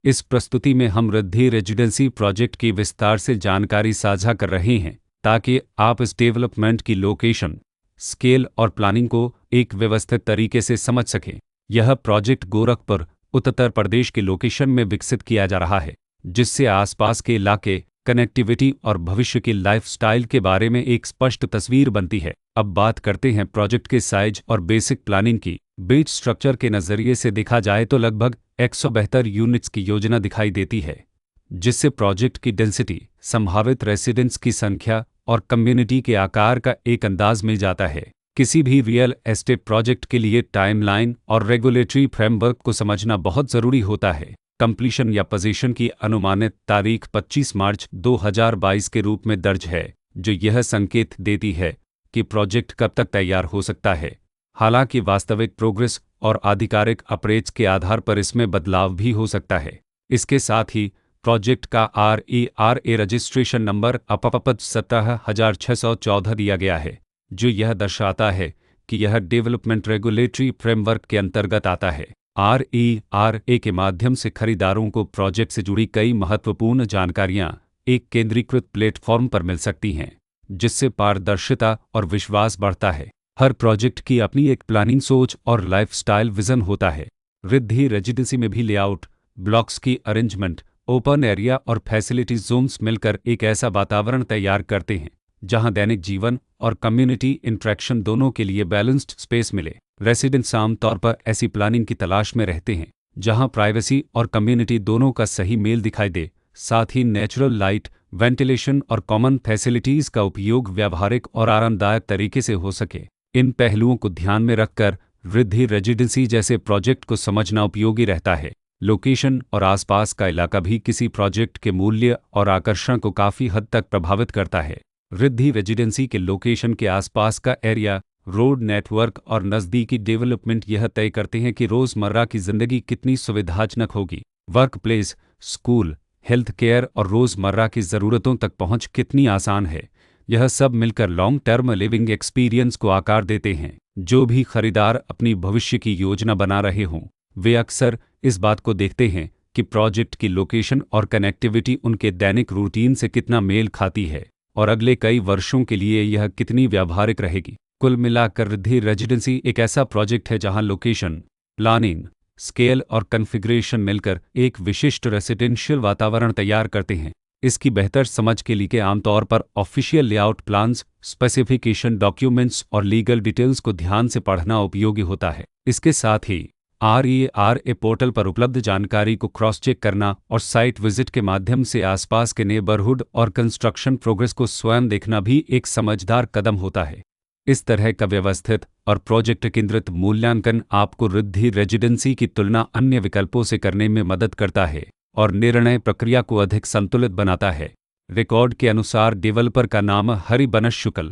इस प्रस्तुति में हम रिद्धि रेजिडेंसी प्रोजेक्ट की विस्तार से जानकारी साझा कर रहे हैं ताकि आप इस डेवलपमेंट की लोकेशन, स्केल और प्लानिंग को एक व्यवस्थित तरीके से समझ सकें। यह प्रोजेक्ट गोरखपुर, उत्तर प्रदेश के लोकेशन में विकसित किया जा रहा है, जिससे आसपास के इलाके, कनेक्टिविटी और भविष्य के लाइफस्टाइल के बारे में एक स्पष्ट तस्वीर बनती है। अब बात करते हैं प्रोजेक्ट के साइज और बेसिक प्लानिंग की। बेस स्ट्रक्चर के नज़रिए से देखा जाए तो लगभग 172 यूनिट्स की योजना दिखाई देती है, जिससे प्रोजेक्ट की डेंसिटी, संभावित रेसिडेंट्स की संख्या और कम्युनिटी के आकार का एक अंदाज मिल जाता है। किसी भी रियल एस्टेट प्रोजेक्ट के लिए टाइमलाइन और रेगुलेटरी फ्रेमवर्क को समझना बहुत ज़रूरी होता है। कंप्लीशन या पोजीशन की अनुमानित तारीख 25 मार्च 2022 के रूप में दर्ज है, जो यह संकेत देती है कि प्रोजेक्ट कब तक तैयार हो सकता है। हालांकि वास्तविक प्रोग्रेस और आधिकारिक अप्रेज के आधार पर इसमें बदलाव भी हो सकता है। इसके साथ ही प्रोजेक्ट का RERA रजिस्ट्रेशन नंबर अपपद 17,614 दिया गया है, जो यह दर्शाता है कि यह डेवलपमेंट रेगुलेटरी फ्रेमवर्क के अंतर्गत आता है। RERA के माध्यम से खरीदारों को प्रोजेक्ट से जुड़ी कई महत्वपूर्ण जानकारियां एक केंद्रीकृत प्लेटफॉर्म पर मिल सकती हैं, जिससे पारदर्शिता और विश्वास बढ़ता है। हर प्रोजेक्ट की अपनी एक प्लानिंग सोच और लाइफस्टाइल विजन होता है। रिद्धि रेजिडेंसी में भी लेआउट, ब्लॉक्स की अरेंजमेंट, ओपन एरिया और फैसिलिटी जोन्स मिलकर एक ऐसा वातावरण तैयार करते हैं जहां दैनिक जीवन और कम्युनिटी इंटरेक्शन दोनों के लिए बैलेंस्ड स्पेस मिले। रेसिडेंट्स आमतौर पर ऐसी प्लानिंग की तलाश में रहते हैं जहां प्राइवेसी और कम्युनिटी दोनों का सही मेल दिखाई दे, साथ ही नेचुरल लाइट, वेंटिलेशन और कॉमन फैसिलिटीज का उपयोग व्यावहारिक और आरामदायक तरीके से हो सके। इन पहलुओं को ध्यान में रखकर रिद्धि रेजिडेंसी जैसे प्रोजेक्ट को समझना उपयोगी रहता है। लोकेशन और आसपास का इलाका भी किसी प्रोजेक्ट के मूल्य और आकर्षण को काफ़ी हद तक प्रभावित करता है। रिद्धि रेजिडेंसी के लोकेशन के आसपास का एरिया, रोड नेटवर्क और नज़दीकी डेवलपमेंट यह तय करते हैं कि रोज़मर्रा की ज़िंदगी कितनी सुविधाजनक होगी। Work place, school, health care और रोज़मर्रा की ज़रूरतों तक पहुंच कितनी आसान है। यह सब मिलकर लॉन्ग टर्म लिविंग एक्सपीरियंस को आकार देते हैं। जो भी खरीदार अपनी भविष्य की योजना बना रहे हों, वे अक्सर इस बात को देखते हैं कि प्रोजेक्ट की लोकेशन और कनेक्टिविटी उनके दैनिक रूटीन से कितना मेल खाती है और अगले कई वर्षों के लिए यह कितनी व्यावहारिक रहेगी। कुल मिलाकर रिद्धि रेजिडेंसी एक ऐसा प्रोजेक्ट है जहां लोकेशन, प्लानिंग, स्केल और कॉन्फ़िगरेशन मिलकर एक विशिष्ट रेसिडेंशियल वातावरण तैयार करते हैं। इसकी बेहतर समझ के लिए आमतौर पर official layout plans, specification documents और लीगल डिटेल्स को ध्यान से पढ़ना उपयोगी होता है। इसके साथ ही RERA पोर्टल पर उपलब्ध जानकारी को क्रॉस चेक करना और साइट विजिट के माध्यम से आसपास के नेबरहुड और कंस्ट्रक्शन प्रोग्रेस को स्वयं देखना भी एक समझदार कदम होता है। इस तरह का व्यवस्थित और प्रोजेक्ट केंद्रित मूल्यांकन आपको रिद्धि रेजिडेंसी की तुलना अन्य विकल्पों से करने में मदद करता है और निर्णय प्रक्रिया को अधिक संतुलित बनाता है। रिकॉर्ड के अनुसार डेवलपर का नाम हरिबंश शुक्ल